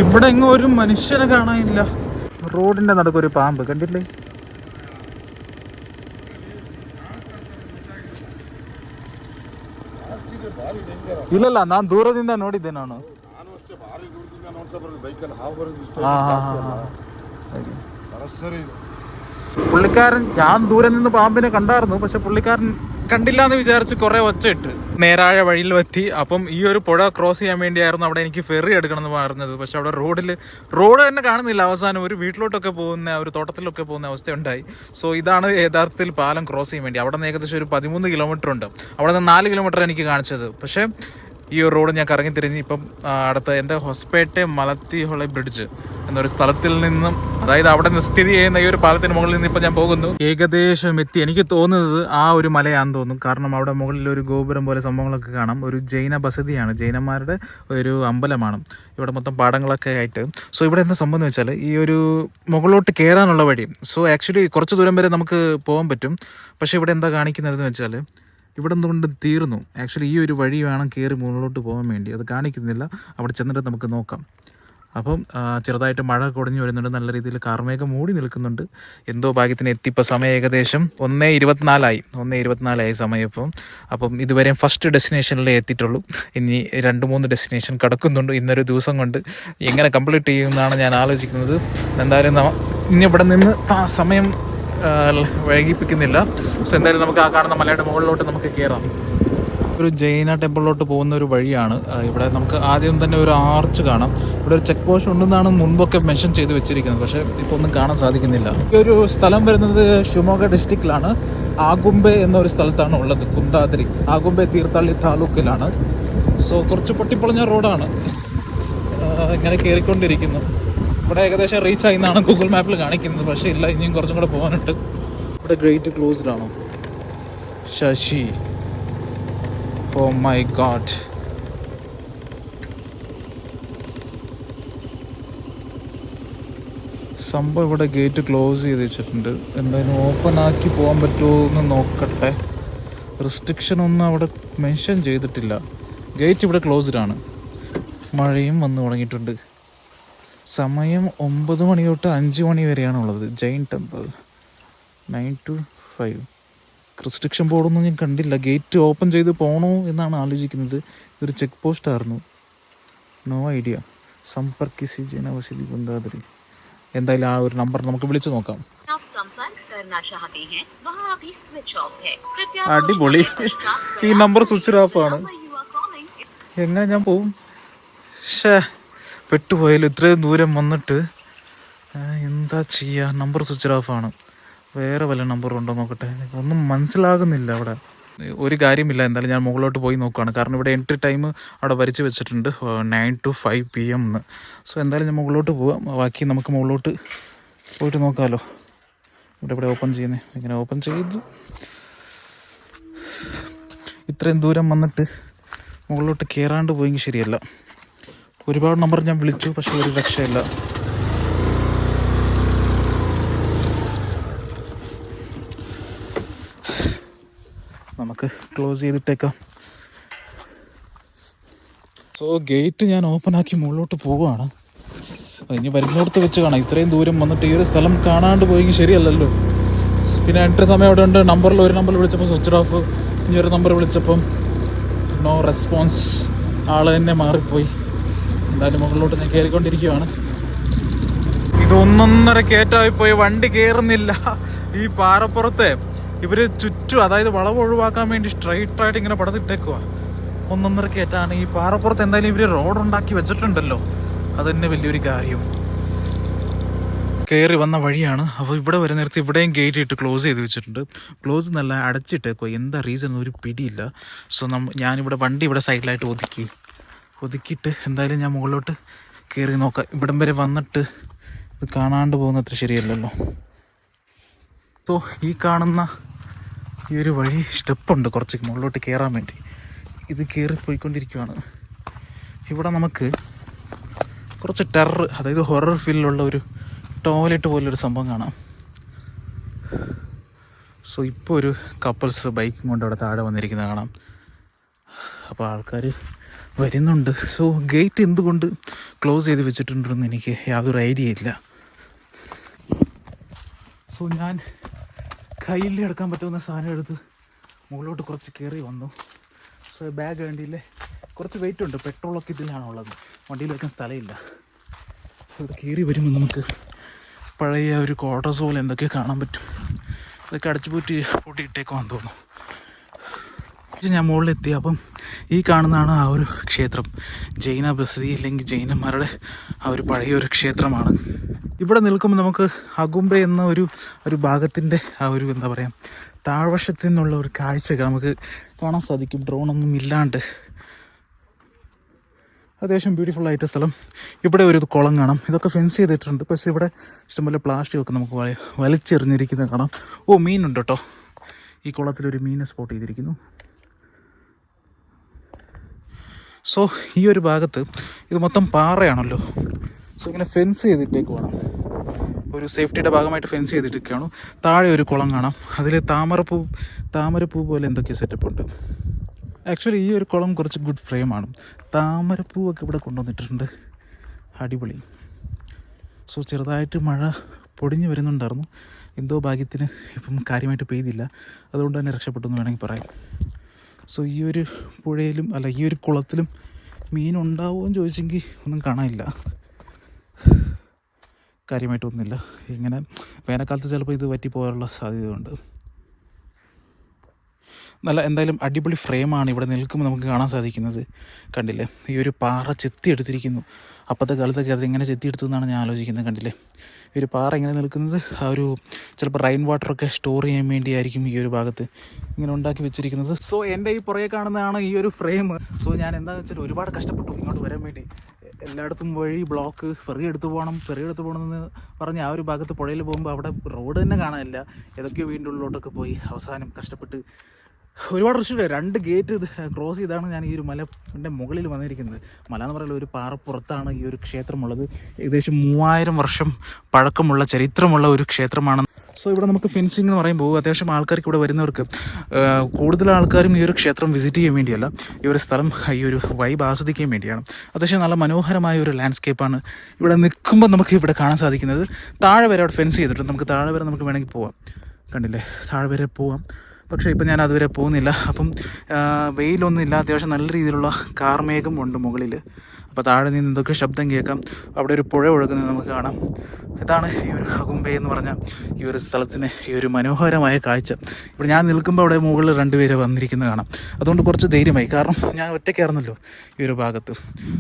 ഇവിടെ എങ്ങും ഒരു മനുഷ്യനെ കാണാനില്ല. റോഡിന്റെ നടുക്കൊരു പാമ്പ് കണ്ടില്ലേ? ಇಲ್ಲಲ್ಲ, ನಾನು ದೂರದಿಂದ ನೋಡಿದ್ದೆ. ನಾನು പുള്ളിക്കാരൻ, ഞാൻ ദൂരെ നിന്ന് പാമ്പിനെ കണ്ടായിരുന്നു, പക്ഷെ പുള്ളിക്കാരൻ കണ്ടില്ല എന്ന് വിചാരിച്ച് കുറെ ഒച്ചയിട്ട് നേരായ വഴിയിൽ എത്തി. അപ്പം ഈ ഒരു പുഴ ക്രോസ് ചെയ്യാൻ വേണ്ടിയായിരുന്നു അവിടെ എനിക്ക് ഫെറി എടുക്കണം എന്ന് പറഞ്ഞത്. പക്ഷെ അവിടെ റോഡ് തന്നെ കാണുന്നില്ല. അവസാനം ഒരു വീട്ടിലോട്ടൊക്കെ പോകുന്ന, ഒരു തോട്ടത്തിലൊക്കെ പോകുന്ന അവസ്ഥ ഉണ്ടായി. സോ ഇതാണ് യഥാർത്ഥത്തിൽ പാലം ക്രോസ് ചെയ്യാൻ വേണ്ടി. അവിടെ നിന്ന് ഏകദേശം ഒരു 13 കിലോമീറ്റർ ഉണ്ട്. അവിടെ നിന്ന് 4 കിലോമീറ്റർ എനിക്ക് കാണിച്ചത്. പക്ഷേ ഈ ഒരു റോഡ് ഞാൻ കറങ്ങി തിരിഞ്ഞ് ഇപ്പം അടുത്ത എൻ്റെ ഹൊസ്പേട്ടെ മലത്തിഹൊള ബ്രിഡ്ജ് എന്നൊരു സ്ഥലത്തിൽ നിന്നും, അതായത് അവിടെ നിന്ന് സ്ഥിതി ചെയ്യുന്ന ഈ ഒരു പാലത്തിന് മുകളിൽ നിന്ന് ഇപ്പം ഞാൻ പോകുന്നു. ഏകദേശം എത്തി. എനിക്ക് തോന്നുന്നത് ആ ഒരു മലയാണെന്ന് തോന്നുന്നു. കാരണം അവിടെ മുകളിൽ ഒരു ഗോപുരം പോലെ സംഭവങ്ങളൊക്കെ കാണാം. ഒരു ജൈന ബസതിയാണ്, ജൈനന്മാരുടെ ഒരു അമ്പലമാണ്. ഇവിടെ മൊത്തം പാടങ്ങളൊക്കെ ആയിട്ട്. സോ ഇവിടെ എന്താ സംഭവം എന്ന് വെച്ചാൽ, ഈ ഒരു മുകളിലോട്ട് കയറാനുള്ള വഴി. സോ ആക്ച്വലി കുറച്ച് ദൂരം വരെ നമുക്ക് പോകാൻ പറ്റും. പക്ഷേ ഇവിടെ എന്താ കാണിക്കുന്നതെന്ന് വെച്ചാൽ, ഇവിടെ എന്തുകൊണ്ട് തീർന്നു. ആക്ച്വലി ഈ ഒരു വഴി വേണം കയറി മുകളിലോട്ട് പോകാൻ വേണ്ടി. അത് കാണിക്കുന്നില്ല. അവിടെ ചെന്നിട്ട് നമുക്ക് നോക്കാം. അപ്പം ചെറുതായിട്ട് മഴ കുടഞ്ഞു വരുന്നുണ്ട്. നല്ല രീതിയിൽ കാർമേഘം മൂടി നിൽക്കുന്നുണ്ട്. എന്തോ ഭാഗ്യത്തിന് എത്തി. ഇപ്പോൾ സമയം ഏകദേശം 1:24 സമയം ഇപ്പം. അപ്പം ഇതുവരെയും ഫസ്റ്റ് ഡെസ്റ്റിനേഷനിലേ എത്തിയിട്ടുള്ളൂ. ഇനി 2-3 ഡെസ്റ്റിനേഷൻ കിടക്കുന്നുണ്ട്. ഇന്നൊരു ദിവസം കൊണ്ട് എങ്ങനെ കംപ്ലീറ്റ് ചെയ്യുമെന്നാണ് ഞാൻ ആലോചിക്കുന്നത്. എന്തായാലും ഇനി ഇവിടെ നിന്ന് സമയം വൈകിപ്പിക്കുന്നില്ല. സോ എന്തായാലും നമുക്ക് ആ കാണുന്ന മലയുടെ മുകളിലോട്ട് നമുക്ക് കയറാം. ഒരു ജൈന ടെമ്പിളിലോട്ട് പോകുന്ന ഒരു വഴിയാണ്. ഇവിടെ നമുക്ക് ആദ്യം തന്നെ ഒരു ആർച്ച് കാണാം. ഇവിടെ ഒരു ചെക്ക് പോസ്റ്റ് ഉണ്ടെന്നാണ് മുൻപൊക്കെ മെൻഷൻ ചെയ്ത് വെച്ചിരിക്കുന്നത്. പക്ഷേ ഇപ്പോൾ ഒന്നും കാണാൻ സാധിക്കുന്നില്ല. ഈ ഒരു സ്ഥലം വരുന്നത് ഷിമോഗ ഡിസ്ട്രിക്റ്റിലാണ്. ആഗുംബെ എന്നൊരു സ്ഥലത്താണ് ഉള്ളത്. കുന്താദ്രി, ആഗുംബെ തീർത്ഥാള്ളി താലൂക്കിലാണ്. സോ കുറച്ച് പൊട്ടിപ്പൊളിഞ്ഞ റോഡാണ്. ഇങ്ങനെ കയറിക്കൊണ്ടിരിക്കുന്നു. ഇവിടെ ഏകദേശം റീച്ച് ആയി എന്നാണ് ഗൂഗിൾ മാപ്പിൽ കാണിക്കുന്നത്. പക്ഷേ ഇല്ല, ഇനിയും കുറച്ചും കൂടെ പോകാനുണ്ട്. ഇവിടെ ഗേറ്റ് ക്ലോസ്ഡ് ആണോ? Sasi, oh my God. സംഭവം ഇവിടെ ഗേറ്റ് ക്ലോസ് ചെയ്ത് വെച്ചിട്ടുണ്ട്. എന്തായാലും ഓപ്പൺ ആക്കി പോകാൻ പറ്റുമോ എന്ന് നോക്കട്ടെ. റെസ്ട്രിക്ഷൻ ഒന്നും അവിടെ മെൻഷൻ ചെയ്തിട്ടില്ല. ഗേറ്റ് ഇവിടെ ക്ലോസ്ഡ് ആണ്. മഴയും വന്നു തുടങ്ങിയിട്ടുണ്ട്. സമയം 9 മണി തൊട്ട് 5 മണി വരെയാണുള്ളത്. Jain temple 9 to 5. റെസ്ട്രിക്ഷൻ ബോർഡൊന്നും ഞാൻ കണ്ടില്ല. ഗേറ്റ് ഓപ്പൺ ചെയ്ത് പോകണോ എന്നാണ് ആലോചിക്കുന്നത്. ഇതൊരു ചെക്ക് പോസ്റ്റ് ആയിരുന്നു. No idea. സമ്പർക്ക് കിസി ജനവസതി ബന്ധാദ്രി. എന്തായാലും ആ ഒരു നമ്പർ നമുക്ക് വിളിച്ചു നോക്കാം. അടിപൊളി. ഈ നമ്പർ സ്വിച്ച് ഓഫ് ആണ്. എങ്ങനെ ഞാൻ പോവും? പെട്ടുപോയാലും ഇത്രയും ദൂരം വന്നിട്ട് എന്താ ചെയ്യുക? നമ്പർ സ്വിച്ച് ഓഫ് ആണ്. വേറെ വല്ല നമ്പർ ഉണ്ടോ നോക്കട്ടെ. ഒന്നും മനസ്സിലാകുന്നില്ല അവിടെ. ഒരു കാര്യമില്ല, എന്തായാലും ഞാൻ മുകളിലോട്ട് പോയി നോക്കുകയാണ്. കാരണം ഇവിടെ എൻട്രി ടൈം അവിടെ വരച്ച് വെച്ചിട്ടുണ്ട് 9 to 5 PM എന്ന്. സോ എന്തായാലും ഞാൻ മുകളിലോട്ട് പോവാം. ബാക്കി നമുക്ക് മുകളിലോട്ട് പോയിട്ട് നോക്കാമല്ലോ. ഇവിടെ ഓപ്പൺ ചെയ്യുന്നത് ഇങ്ങനെ ഓപ്പൺ ചെയ്തു. ഇത്രയും ദൂരം വന്നിട്ട് മുകളിലോട്ട് കയറാണ്ട് പോയെങ്കിൽ ശരിയല്ല. ഒരുപാട് നമ്പർ ഞാൻ വിളിച്ചു, പക്ഷെ ഒരു രക്ഷയില്ല. നമുക്ക് ക്ലോസ് ചെയ്തിട്ടേക്കാം. സോ ഗേറ്റ് ഞാൻ ഓപ്പൺ ആക്കി മുകളിലോട്ട് പോവുകയാണ്. ഇനി വരുന്നിടത്ത് വെച്ച് കാണാം. ഇത്രയും ദൂരം വന്നിട്ട് ഈ ഒരു സ്ഥലം കാണാണ്ട് പോയെങ്കിൽ ശരിയല്ലല്ലോ. പിന്നെ എൻട്രി സമയം അവിടെ ഉണ്ട്. ഒരു നമ്പർ വിളിച്ചപ്പോൾ സ്വിച്ച് ഓഫ്, ഇനി ഒരു നമ്പർ വിളിച്ചപ്പം നോ റെസ്പോൺസ്. ആള് തന്നെ മാറിപ്പോയി. എന്തായാലും മുകളിലോട്ട് ഞാൻ കയറിക്കൊണ്ടിരിക്കുകയാണ്. ഇത് 1.5 കയറ്റമായി പോയി. വണ്ടി കയറുന്നില്ല. ഈ പാറപ്പുറത്തെ ഇവര് ചുറ്റും, അതായത് വളവ് ഒഴിവാക്കാൻ വേണ്ടി സ്ട്രൈറ്റ് ആയിട്ട് ഇങ്ങനെ പടത്തിട്ടേക്കുക. 1.5 കയറ്റാണ്. ഈ പാറപ്പുറത്ത് എന്തായാലും ഇവര് റോഡ് ഉണ്ടാക്കി വെച്ചിട്ടുണ്ടല്ലോ, അത് തന്നെ വലിയൊരു കാര്യം. കയറി വന്ന വഴിയാണ്. അപ്പോൾ ഇവിടെ വരെ നേരത്തെ ഇവിടെയും ഗേറ്റ് ഇട്ട് ക്ലോസ് ചെയ്ത് വെച്ചിട്ടുണ്ട്. ക്ലോസ് നല്ല അടച്ചിട്ടേക്കോ, എന്താ റീസൺ ഒരു പിടിയില്ല. സോ ഞാനിവിടെ വണ്ടി ഇവിടെ സൈഡിലായിട്ട് ഒതുക്കിയിട്ട് എന്തായാലും ഞാൻ മുകളിലോട്ട് കയറി നോക്കാം. ഇവിടം വരെ വന്നിട്ട് ഇത് കാണാണ്ട് പോകുന്നത് ശരിയല്ലല്ലോ. സോ ഈ കാണുന്ന ഈ ഒരു വഴി സ്റ്റെപ്പുണ്ട് കുറച്ച് മുകളിലോട്ട് കയറാൻ വേണ്ടി. ഇത് കയറി പോയിക്കൊണ്ടിരിക്കുകയാണ്. ഇവിടെ നമുക്ക് കുറച്ച് ടെറർ, അതായത് ഹൊറർ ഫീലുള്ള ഒരു ടോയ്ലറ്റ് പോലൊരു സംഭവം കാണാം. സോ ഇപ്പോൾ ഒരു കപ്പിൾസ് ബൈക്കും കൊണ്ട് അവിടെ താഴെ വന്നിരിക്കുന്നത് കാണാം. അപ്പോൾ ആൾക്കാർ വരുന്നുണ്ട്. സോ ഗേറ്റ് എന്തുകൊണ്ട് ക്ലോസ് ചെയ്ത് വെച്ചിട്ടുണ്ടെന്ന് എനിക്ക് യാതൊരു ഐഡിയ ഇല്ല. സോ ഞാൻ കയ്യിൽ എടുക്കാൻ പറ്റുന്ന സാധനം എടുത്ത് മുകളിലോട്ട് കുറച്ച് കയറി വന്നു. സോ ബാഗ് വേണ്ടിയില്ലേ, കുറച്ച് വെയിറ്റ് ഉണ്ട്. പെട്രോളൊക്കെ ഇതിലാണുള്ളത്, വണ്ടിയിൽ വെക്കാൻ സ്ഥലമില്ല. സോ ഇവിടെ കയറി വരുമ്പോൾ നമുക്ക് പഴയ ഒരു ക്വാർട്ടേഴ്സ് പോലെ എന്തൊക്കെ കാണാൻ പറ്റും. ഇതൊക്കെ പൂട്ടിയിട്ടേക്കുവാന്ന് തോന്നുന്നു. ഞാൻ മുകളിലെത്തി. അപ്പം ഈ കാണുന്നതാണ് ആ ഒരു ക്ഷേത്രം. ജൈന ബസതി അല്ലെങ്കിൽ ജൈനന്മാരുടെ ആ ഒരു പഴയ ഒരു ക്ഷേത്രമാണ്. ഇവിടെ നിൽക്കുമ്പോൾ നമുക്ക് അഗുംബെ എന്ന ഒരു ഭാഗത്തിൻ്റെ ആ ഒരു എന്താ പറയുക, താഴ്വശത്തു നിന്നുള്ള ഒരു കാഴ്ചകൾ നമുക്ക് കാണാൻ സാധിക്കും. ഡ്രോണൊന്നും ഇല്ലാണ്ട് അത്യാവശ്യം ബ്യൂട്ടിഫുൾ ആയിട്ട് സ്ഥലം. ഇവിടെ ഒരു കുളം കാണാം. ഇതൊക്കെ ഫെൻസ് ചെയ്തിട്ടുണ്ട്, പക്ഷേ ഇവിടെ ഇഷ്ടംപോലെ പ്ലാസ്റ്റിക്കൊക്കെ നമുക്ക് വലിച്ചെറിഞ്ഞിരിക്കുന്നത് കാണാം. മീനുണ്ട് കേട്ടോ. ഈ കുളത്തിലൊരു മീനെ സ്പോട്ട് ചെയ്തിരിക്കുന്നു. സോ ഈ ഒരു ഭാഗത്ത് ഇത് മൊത്തം പാറയാണല്ലോ. സോ ഇങ്ങനെ ഫെൻസ് ചെയ്തിട്ടേക്ക് വേണം, ഒരു സേഫ്റ്റിയുടെ ഭാഗമായിട്ട് ഫെൻസ് ചെയ്തിട്ടൊക്കെയാണ്. താഴെ ഒരു കുളം കാണാം. അതിൽ താമരപ്പൂ പോലെ എന്തൊക്കെ സെറ്റപ്പ് ഉണ്ട്. ആക്ച്വലി ഈ ഒരു കുളം കുറച്ച് ഗുഡ് ഫ്രെയിമാണ്. താമരപ്പൂവൊക്കെ ഇവിടെ കൊണ്ടുവന്നിട്ടുണ്ട്. അടിപൊളി. സോ ചെറുതായിട്ട് മഴ പൊടിഞ്ഞ് വരുന്നുണ്ടായിരുന്നു. എന്തോ ഭാഗ്യത്തിന് ഇപ്പം കാര്യമായിട്ട് പെയ്തില്ല, അതുകൊണ്ട് തന്നെ രക്ഷപ്പെട്ടു എന്ന് വേണമെങ്കിൽ പറയാം. സോ ഈ ഒരു പുഴയിലും ഈ ഒരു കുളത്തിലും മീനുണ്ടാവുമോ എന്ന് ചോദിച്ചെങ്കിൽ ഒന്നും കാണാനില്ല, കാര്യമായിട്ടൊന്നുമില്ല. ഇങ്ങനെ വേനൽക്കാലത്ത് ചിലപ്പോൾ ഇത് വറ്റിപ്പോകാനുള്ള സാധ്യതയുണ്ട്. എന്തായാലും അടിപൊളി ഫ്രെയിമാണ് ഇവിടെ നിൽക്കുമ്പോൾ നമുക്ക് കാണാൻ സാധിക്കുന്നത്. കണ്ടില്ലേ, ഈ ഒരു പാറ ചെത്തിയെടുത്തിരിക്കുന്നു. അപ്പോഴത്തെ കാലത്തൊക്കെ അതെങ്ങനെ ചെത്തിയെടുത്തു എന്നാണ് ഞാൻ ആലോചിക്കുന്നത്. കണ്ടില്ലേ, ഈ ഒരു പാറ ഇങ്ങനെ നിൽക്കുന്നത് ആ ഒരു ചിലപ്പോൾ റെയിൻ വാട്ടറൊക്കെ സ്റ്റോർ ചെയ്യാൻ വേണ്ടിയായിരിക്കും ഈ ഒരു ഭാഗത്ത് ഇങ്ങനെ ഉണ്ടാക്കി വെച്ചിരിക്കുന്നത്. സോ എൻ്റെ ഈ പുറകെ കാണുന്നതാണ് ഈ ഒരു ഫ്രെയിം. സോ ഞാൻ എന്താണെന്ന് വെച്ചാൽ ഒരുപാട് കഷ്ടപ്പെട്ടു ഇങ്ങോട്ട് വരാൻ വേണ്ടി. എല്ലായിടത്തും വഴി ബ്ലോക്ക്, ഫെറി എടുത്ത് പോകണമെന്ന് പറഞ്ഞ് ആ ഒരു ഭാഗത്ത് പുഴയിൽ പോകുമ്പോൾ അവിടെ റോഡ് തന്നെ കാണാനില്ല. ഏതൊക്കെയോ വീണ്ടും ഉള്ളിലോട്ടൊക്കെ പോയി അവസാനം കഷ്ടപ്പെട്ട് ഒരുപാട് റിസ്ക്. 2 ഗേറ്റ് ക്രോസ് ചെയ്താണ് ഞാൻ ഈ ഒരു മലൻ്റെ മുകളിൽ വന്നിരിക്കുന്നത്. മല എന്ന് പറയുന്നത് ഒരു പാറപ്പുറത്താണ് ഈ ഒരു ക്ഷേത്രമുള്ളത്. ഏകദേശം 3000 വർഷം പഴക്കമുള്ള ചരിത്രമുള്ള ഒരു ക്ഷേത്രമാണ്. സോ ഇവിടെ നമുക്ക് ഫെൻസിങ് എന്ന് പറയുമ്പോൾ അത്യാവശ്യം ആൾക്കാർക്ക് ഇവിടെ വരുന്നവർക്ക് കൂടുതൽ ആൾക്കാരും ഈ ഒരു ക്ഷേത്രം വിസിറ്റ് ചെയ്യാൻ വേണ്ടിയല്ല, ഈ ഒരു സ്ഥലം ഈ ഒരു വൈബ് ആസ്വദിക്കാൻ വേണ്ടിയാണ്. അത്യാവശ്യം നല്ല മനോഹരമായ ഒരു ലാൻഡ്സ്കേപ്പാണ് ഇവിടെ നിൽക്കുമ്പോൾ നമുക്ക് ഇവിടെ കാണാൻ സാധിക്കുന്നത്. താഴെ വരെ അവിടെ ഫെൻസ് ചെയ്തിട്ടുണ്ട്. നമുക്ക് താഴെ വരെ നമുക്ക് വേണമെങ്കിൽ പോവാം. കണ്ടില്ലേ, താഴെ വരെ പോവാം. പക്ഷേ ഇപ്പം ഞാൻ അതുവരെ പോകുന്നില്ല. അപ്പം വെയിലൊന്നുമില്ല, അത്യാവശ്യം നല്ല രീതിയിലുള്ള കാർമേഘം ഉണ്ട് മുകളിൽ. അപ്പോൾ താഴെ നിന്ന് എന്തൊക്കെ ശബ്ദം കേൾക്കാം. അവിടെ ഒരു പുഴ ഒഴുകുന്നത് നമുക്ക് കാണാം. ഇതാണ് ഈ ഒരു അകുംബെ എന്ന് പറഞ്ഞ ഈ ഒരു സ്ഥലത്തിന് ഈ ഒരു മനോഹരമായ കാഴ്ച. ഇവിടെ ഞാൻ നിൽക്കുമ്പോൾ അവിടെ മുകളിൽ 2 പേര് വന്നിരിക്കുന്നത് കാണാം. അതുകൊണ്ട് കുറച്ച് ധൈര്യമായി, കാരണം ഞാൻ ഒറ്റയ്ക്കായിരുന്നല്ലോ ഈ ഒരു ഭാഗത്ത്.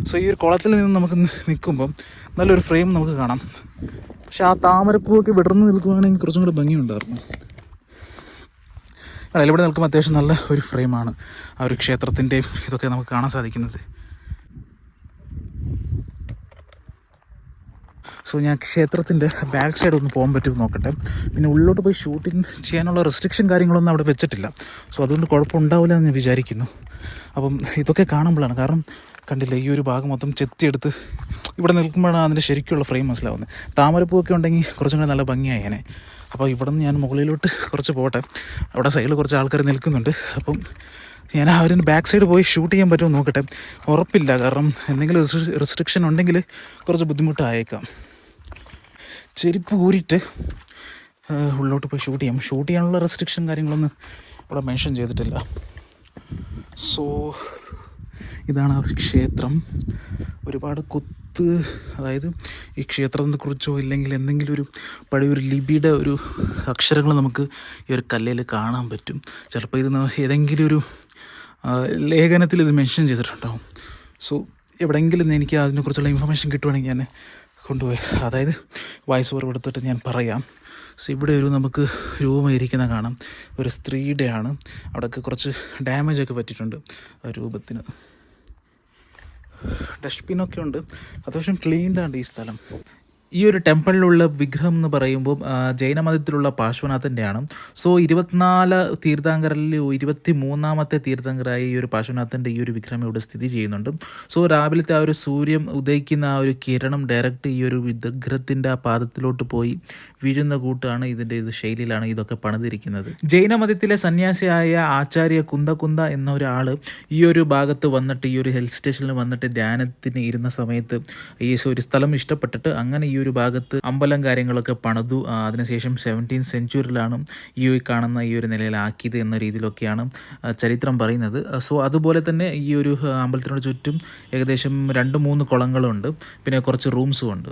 സോ ഈ ഒരു കുളത്തിൽ നിന്ന് നമുക്ക് നിൽക്കുമ്പം നല്ലൊരു ഫ്രെയിം നമുക്ക് കാണാം. പക്ഷെ ആ താമരപ്പൂവൊക്കെ വിടർന്ന് നിൽക്കുകയാണെങ്കിൽ കുറച്ചും കൂടി ഭംഗിയുണ്ടായിരുന്നു. ഇവിടെ നിൽക്കുമ്പോൾ അത്യാവശ്യം നല്ല ഒരു ഫ്രെയിമാണ് ആ ഒരു ക്ഷേത്രത്തിൻ്റെയും ഇതൊക്കെ നമുക്ക് കാണാൻ സാധിക്കുന്നത്. സോ ഞാൻ ക്ഷേത്രത്തിൻ്റെ ബാക്ക് സൈഡ് ഒന്ന് പോകാൻ പറ്റുമെന്ന് നോക്കട്ടെ. പിന്നെ ഉള്ളിലോട്ട് പോയി ഷൂട്ടിങ് ചെയ്യാനുള്ള റെസ്ട്രിക്ഷൻ കാര്യങ്ങളൊന്നും അവിടെ വെച്ചിട്ടില്ല. സോ അതുകൊണ്ട് കുഴപ്പമുണ്ടാവില്ല എന്ന് ഞാൻ വിചാരിക്കുന്നു. അപ്പം ഇതൊക്കെ കാണുമ്പോഴാണ്, കാരണം കണ്ടില്ല ഈ ഒരു ഭാഗം മൊത്തം ചെത്തിയെടുത്ത് ഇവിടെ നിൽക്കുമ്പോഴാണ് അതിൻ്റെ ശരിക്കുള്ള ഫ്രെയിം മനസ്സിലാവുന്നത്. താമരപ്പൂവൊക്കെ ഉണ്ടെങ്കിൽ കുറച്ചും കൂടെ നല്ല ഭംഗിയായേനെ. അപ്പോൾ ഇവിടെ നിന്ന് ഞാൻ മുകളിലോട്ട് കുറച്ച് പോട്ടെ. അവിടെ സൈഡിൽ കുറച്ച് ആൾക്കാർ നിൽക്കുന്നുണ്ട്. അപ്പം ഞാൻ അവരിന് ബാക്ക് സൈഡ് പോയി ഷൂട്ട് ചെയ്യാൻ പറ്റുമോ നോക്കട്ടെ. ഉറപ്പില്ല, കാരണം എന്തെങ്കിലും റെസ്ട്രിക്ഷൻ ഉണ്ടെങ്കിൽ കുറച്ച് ബുദ്ധിമുട്ടായേക്കാം. ചെരുപ്പ് ഊരിയിട്ട് ഉള്ളിലോട്ട് പോയി ഷൂട്ട് ചെയ്യാനുള്ള റെസ്ട്രിക്ഷൻ കാര്യങ്ങളൊന്നും ഇവിടെ മെൻഷൻ ചെയ്തിട്ടില്ല. സോ ഇതാണ് ആ ക്ഷേത്രം. ഒരുപാട് അതായത് ഈ ക്ഷേത്രത്തെ കുറിച്ചോ ഇല്ലെങ്കിൽ എന്തെങ്കിലും ഒരു പഴയ ഒരു ലിപിയുടെ ഒരു അക്ഷരങ്ങൾ നമുക്ക് ഈ ഒരു കല്ലിൽ കാണാൻ പറ്റും. ചിലപ്പോൾ ഇത് ഏതെങ്കിലും ഒരു ലേഖനത്തിൽ ഇത് മെൻഷൻ ചെയ്തിട്ടുണ്ടാവും. സോ എവിടെയെങ്കിലും എനിക്ക് അതിനെക്കുറിച്ചുള്ള ഇൻഫർമേഷൻ കിട്ടുവാണെങ്കിൽ ഞാൻ കൊണ്ടുപോയി, അതായത് വോയിസ് ഓവർ കൊടുത്തിട്ട് ഞാൻ പറയാം. സോ ഇവിടെ ഒരു നമുക്ക് രൂപം ഇരിക്കുന്ന കാണാം. ഒരു സ്ത്രീയുടെ ആണ്. അവിടെയൊക്കെ കുറച്ച് ഡാമേജൊക്കെ പറ്റിയിട്ടുണ്ട് ആ രൂപത്തിന്. ഡസ്റ്റ്ബിനൊക്കെ ഉണ്ട്. അത്യാവശ്യം ക്ലീൻഡാണ് ഈ സ്ഥലം. ഈ ഒരു ടെമ്പിളിലുള്ള വിഗ്രഹം എന്ന് പറയുമ്പോൾ ജൈനമതത്തിലുള്ള പാർശ്വനാഥൻ്റെയാണ്. സോ 24 തീർത്ഥങ്കരരിൽ 23ാമത്തെ തീർത്ഥങ്കരായ ഈ ഒരു പാർശ്വനാഥൻ്റെ ഈ ഒരു വിഗ്രഹം ഇവിടെ സ്ഥിതി ചെയ്യുന്നുണ്ട്. സോ രാവിലത്തെ ആ ഒരു സൂര്യൻ ഉദയിക്കുന്ന ആ ഒരു കിരണം ഡയറക്റ്റ് ഈ ഒരു വിഗ്രഹത്തിൻ്റെ ആ പാദത്തിലോട്ട് പോയി വീഴുന്ന കൂട്ടാണ് ഇതിൻ്റെ ശൈലിയിലാണ് ഇതൊക്കെ പണിതിരിക്കുന്നത്. ജൈനമതത്തിലെ സന്യാസിയായ ആചാര്യ കുന്ദ എന്ന ഒരാൾ ഈ ഒരു ഭാഗത്ത് വന്നിട്ട് ഈ ഒരു ഹിൽ സ്റ്റേഷനിൽ വന്നിട്ട് ധ്യാനത്തിന് ഇരുന്ന സമയത്ത് ഈ ഒരു സ്ഥലം ഇഷ്ടപ്പെട്ടിട്ട് അങ്ങനെ ഈ ഒരു ഭാഗത്ത് അമ്പലം കാര്യങ്ങളൊക്കെ പണിതു. അതിനുശേഷം 17th സെഞ്ച്വറിയിലാണ് ഈ കാണുന്ന ഈ ഒരു നിലയിലാക്കിയത് എന്ന രീതിയിലൊക്കെയാണ് ചരിത്രം പറയുന്നത്. സോ അതുപോലെ തന്നെ ഈ ഒരു അമ്പലത്തിനോട് ചുറ്റും ഏകദേശം 2-3 കുളങ്ങളുണ്ട്, പിന്നെ കുറച്ച് റൂംസും ഉണ്ട്.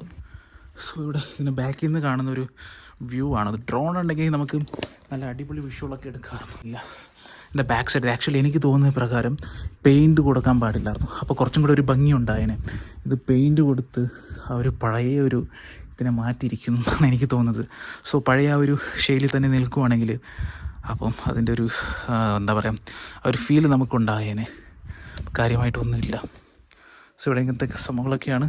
സോ ഇവിടെ ഇതിന് ബാക്കിൽ നിന്ന് കാണുന്ന ഒരു വ്യൂ ആണ്. അത് ഡ്രോൺ ഉണ്ടെങ്കിൽ നമുക്ക് നല്ല അടിപൊളി വിഷ്വലൊക്കെ എടുക്കാറില്ല. എൻ്റെ ബാക്ക് സൈഡ് ആക്ച്വലി എനിക്ക് തോന്നുന്ന പ്രകാരം പെയിൻറ്റ് കൊടുക്കാൻ പാടില്ലായിരുന്നു. അപ്പോൾ കുറച്ചും കൂടെ ഒരു ഭംഗി ഉണ്ടായേനെ. ഇത് പെയിൻറ്റ് കൊടുത്ത് ആ ഒരു പഴയ ഒരു ഇതിനെ മാറ്റിയിരിക്കുന്നു എന്നാണ് എനിക്ക് തോന്നുന്നത്. സോ പഴയ ആ ഒരു ശൈലി തന്നെ നിൽക്കുവാണെങ്കിൽ അപ്പം അതിൻ്റെ ഒരു എന്താ പറയുക, ആ ഒരു ഫീല് നമുക്കുണ്ടായേനെ. കാര്യമായിട്ടൊന്നുമില്ല. സോ ഇവിടെ ഇങ്ങനത്തെ സംഭവങ്ങളൊക്കെയാണ്.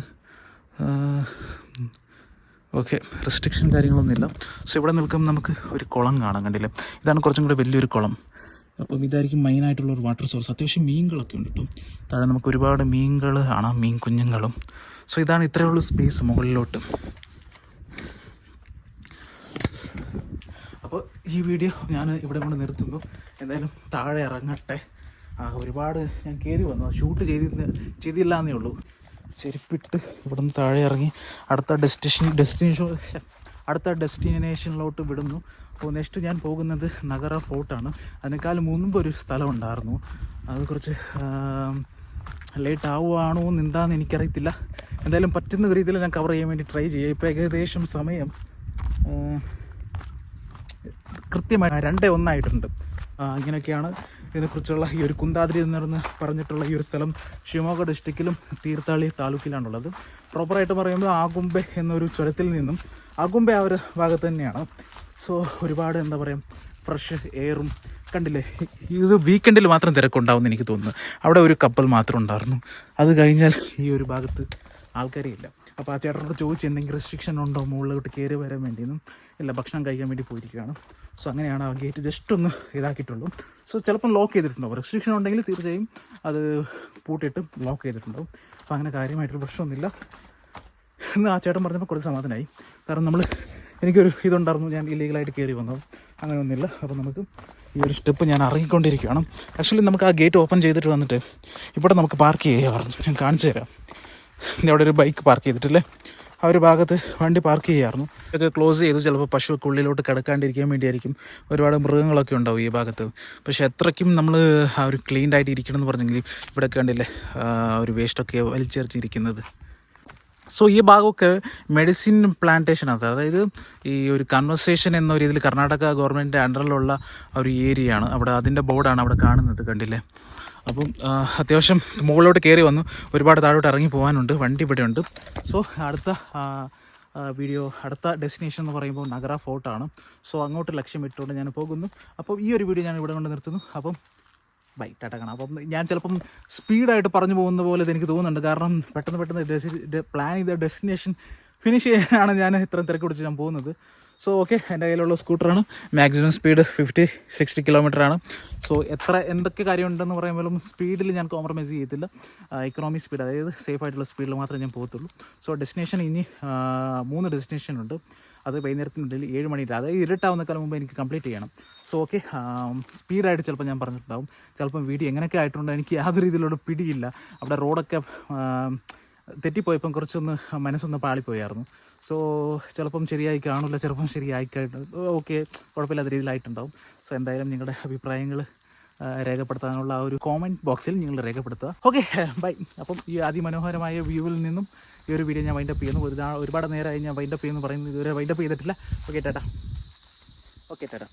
ഓക്കെ, റെസ്ട്രിക്ഷൻ കാര്യങ്ങളൊന്നുമില്ല. സോ ഇവിടെ നിൽക്കുമ്പോൾ നമുക്ക് ഒരു കുളം കാണാൻ കണ്ടില്ല. ഇതാണ് കുറച്ചും കൂടെ വലിയൊരു കുളം. അപ്പം ഇതായിരിക്കും മെയിനായിട്ടുള്ളൊരു വാട്ടർ സോഴ്സ്. അത്യാവശ്യം മീനുകളൊക്കെ ഉണ്ട് കേട്ടോ. താഴെ നമുക്ക് ഒരുപാട് മീനുകൾ കാണാം, മീൻ കുഞ്ഞുങ്ങളും. സോ ഇതാണ് ഇത്രയുള്ള സ്പേസ് മുകളിലോട്ട്. അപ്പോൾ ഈ വീഡിയോ ഞാൻ ഇവിടെ കൊണ്ട് നിർത്തുന്നു. എന്തായാലും താഴെ ഇറങ്ങട്ടെ. ഒരുപാട് ഞാൻ കയറി വന്നു, ഷൂട്ട് ചെയ്തില്ല എന്നേ ഉള്ളൂ. ചെരുപ്പിട്ട് ഇവിടെ നിന്ന് താഴെ ഇറങ്ങി അടുത്ത ഡെസ്റ്റിനേഷനിലോട്ട് വിടുന്നു. അപ്പോൾ നെക്സ്റ്റ് ഞാൻ പോകുന്നത് നഗര ഫോർട്ടാണ്. അതിനേക്കാൾ മുൻപ് ഒരു സ്ഥലം ഉണ്ടായിരുന്നു. അത് കുറച്ച് ലേറ്റ് ആവുകയാണോ എന്താണെന്ന് എനിക്കറിയത്തില്ല. എന്തായാലും പറ്റുന്ന രീതിയിൽ ഞാൻ കവർ ചെയ്യാൻ വേണ്ടി ട്രൈ ചെയ്യാം. ഇപ്പോൾ ഏകദേശം സമയം കൃത്യമായി 2:01 ഇങ്ങനെയൊക്കെയാണ് ഇതിനെക്കുറിച്ചുള്ള ഈ ഒരു കുന്താദ്രി എന്ന് പറഞ്ഞിട്ടുള്ള ഈ ഒരു സ്ഥലം ഷിവമോഗ ഡിസ്ട്രിക്റ്റിലും തീർത്ഥാളി താലൂക്കിലാണുള്ളത്. പ്രോപ്പറായിട്ട് പറയുമ്പോൾ ആകുംബെ എന്നൊരു ചുരത്തിൽ നിന്നും ആകുംബെ ആ ഒരു ഭാഗത്ത് തന്നെയാണ്. സോ ഒരുപാട് എന്താ പറയുക, ഫ്രഷ് എയറും കണ്ടില്ലേ. ഇത് വീക്കെൻഡിൽ മാത്രം തിരക്കുണ്ടാവുമെന്ന് എനിക്ക് തോന്നുന്നു. അവിടെ ഒരു കപ്പൽ മാത്രം ഉണ്ടായിരുന്നു. അത് കഴിഞ്ഞാൽ ഈ ഒരു ഭാഗത്ത് ആൾക്കാരേ ഇല്ല. അപ്പോൾ ആ ചേട്ടനോട് ചോദിച്ചു എന്തെങ്കിലും റെസ്ട്രിക്ഷൻ ഉണ്ടോ മുകളിലോട്ട് കയറി വരാൻ വേണ്ടിയെന്നും. ഇല്ല, ഭക്ഷണം കഴിക്കാൻ വേണ്ടി പോയിരിക്കുകയാണ്. സോ അങ്ങനെയാണ് ആ ഗേറ്റ് ജസ്റ്റ് ഒന്ന് ഇതാക്കിയിട്ടുള്ളൂ. സോ ചിലപ്പം ലോക്ക് ചെയ്തിട്ടുണ്ടാവും. റെസ്ട്രിക്ഷൻ ഉണ്ടെങ്കിൽ തീർച്ചയായും അത് പൂട്ടിയിട്ട് ലോക്ക് ചെയ്തിട്ടുണ്ടാവും. അപ്പോൾ അങ്ങനെ കാര്യമായിട്ടൊരു പ്രശ്നമൊന്നുമില്ല എന്ന് ആ ചേട്ടൻ പറഞ്ഞപ്പോൾ കുറച്ച് സമാധാനമായി. കാരണം എനിക്കൊരു ഇതുണ്ടായിരുന്നു, ഞാൻ ഇല്ലീഗലായിട്ട് കയറി വന്നത്. അങ്ങനെയൊന്നുമില്ല. അപ്പോൾ നമുക്ക് ഈ ഒരു സ്റ്റെപ്പ് ഞാൻ ഇറങ്ങിക്കൊണ്ടിരിക്കുകയാണ്. ആക്ച്വലി നമുക്ക് ആ ഗേറ്റ് ഓപ്പൺ ചെയ്തിട്ട് വന്നിട്ട് ഇവിടെ നമുക്ക് പാർക്ക് ചെയ്യാമായിരുന്നു. ഞാൻ കാണിച്ചു തരാം. അവിടെ ഒരു ബൈക്ക് പാർക്ക് ചെയ്തിട്ടില്ലേ, ആ ഒരു ഭാഗത്ത് വണ്ടി പാർക്ക് ചെയ്യാമായിരുന്നു. ഇതൊക്കെ ക്ലോസ് ചെയ്തു. ചിലപ്പോൾ പശുവൊക്കെ ഉള്ളിലോട്ട് കിടക്കാണ്ടിരിക്കാൻ വേണ്ടിയായിരിക്കും. ഒരുപാട് മൃഗങ്ങളൊക്കെ ഉണ്ടാവും ഈ ഭാഗത്ത്. പക്ഷേ എത്രയ്ക്കും നമ്മൾ ആ ഒരു ക്ലീൻഡ് ആയിട്ട് ഇരിക്കണം എന്ന് പറഞ്ഞെങ്കിൽ ഇവിടെയൊക്കെ കണ്ടില്ലേ ഒരു വേസ്റ്റൊക്കെ വലിച്ചെറിച്ചിരിക്കുന്നത്. സോ ഈ ഭാഗമൊക്കെ മെഡിസിൻ പ്ലാന്റേഷനകത്ത്, അതായത് ഈ ഒരു കൺവെർസേഷൻ എന്ന ഒരു ഇതിൽ കർണാടക ഗവൺമെൻറ്റിൻ്റെ അണ്ടറിലുള്ള ഒരു ഏരിയയാണ്. അവിടെ അതിൻ്റെ ബോർഡാണ് അവിടെ കാണുന്നത്, കണ്ടില്ലേ. അപ്പം അത്യാവശ്യം മുകളിലോട്ട് കയറി വന്നു. ഒരുപാട് താഴോട്ട് ഇറങ്ങി പോകാനുണ്ട്. വണ്ടി ഇവിടെ ഉണ്ട്. സോ അടുത്ത അടുത്ത ഡെസ്റ്റിനേഷൻ എന്ന് പറയുമ്പോൾ നഗര ഫോർട്ടാണ്. സോ അങ്ങോട്ട് ലക്ഷ്യം ഇട്ടുകൊണ്ട് ഞാൻ പോകുന്നു. അപ്പോൾ ഈ ഒരു വീഡിയോ ഞാൻ ഇവിടെ കൊണ്ട് നിർത്തുന്നു. അപ്പം ബൈ, ടാറ്റ കാണാം. അപ്പം ഞാൻ ചിലപ്പം സ്പീഡായിട്ട് പറഞ്ഞു പോകുന്ന പോലെ എനിക്ക് തോന്നുന്നുണ്ട്. കാരണം പെട്ടെന്ന് പ്ലാൻ ചെയ്ത ഡെസ്റ്റിനേഷൻ ഫിനിഷ് ചെയ്യാനാണ് ഞാൻ ഇത്രയും തിരക്ക് പിടിച്ച് ഞാൻ പോകുന്നത്. സോ ഓക്കെ, എൻ്റെ കയ്യിലുള്ള സ്കൂട്ടറാണ്. മാക്സിമം സ്പീഡ് 50-60 കിലോമീറ്ററാണ്. സോ എന്തൊക്കെ കാര്യമുണ്ടെന്ന് പറയുമ്പോഴും സ്പീഡിൽ ഞാൻ കോംപ്രമൈസ് ചെയ്യത്തില്ല. ഇക്കണോമിക് സ്പീഡ്, അതായത് സേഫ് ആയിട്ടുള്ള സ്പീഡിൽ മാത്രമേ ഞാൻ പോകത്തുള്ളൂ. സോ ഡെസ്റ്റിനേഷൻ ഇനി 3 ഡെസ്റ്റിനേഷൻ ഉണ്ട്. അത് വൈകുന്നേരത്തിനുള്ളിൽ 7 മണിയിൽ, അതായത് ഇരുട്ടാവുന്നേക്കാളും മുമ്പ് എനിക്ക് കംപ്ലീറ്റ് ചെയ്യണം. സോ ഓക്കെ, സ്പീഡായിട്ട് ചിലപ്പോൾ ഞാൻ പറഞ്ഞിട്ടുണ്ടാവും. ചിലപ്പം വീഡിയോ എങ്ങനെയൊക്കെ ആയിട്ടുണ്ടോ എനിക്ക് യാതൊരു രീതിയിലുള്ള പിടിയില്ല. അവിടെ റോഡൊക്കെ തെറ്റിപ്പോയപ്പം കുറച്ചൊന്ന് മനസ്സൊന്ന് പാളിപ്പോയായിരുന്നു. സോ ചിലപ്പം ശരിയായി കാണില്ല, ചിലപ്പം ഓക്കെ, കുഴപ്പമില്ലാത്ത രീതിയിലായിട്ടുണ്ടാവും. സോ എന്തായാലും നിങ്ങളുടെ അഭിപ്രായങ്ങൾ രേഖപ്പെടുത്താനുള്ള ആ ഒരു കോമെൻറ്റ് ബോക്സിൽ നിങ്ങൾ രേഖപ്പെടുത്തുക. Okay, bye. അപ്പം ഈ അതിമനോഹരമായ വ്യൂവിൽ നിന്നും ഈ ഒരു വീഡിയോ ഞാൻ വൈൻഡപ്പ് ചെയ്യുന്നു. ഒരുപാട് നേരമായി ഞാൻ വൈൻഡപ്പ് ചെയ്യുന്നു പറയുന്നത്, ഇതുവരെ വൈൻഡപ്പ് ചെയ്തിട്ടില്ല. ഓക്കെ ടാറ്റ.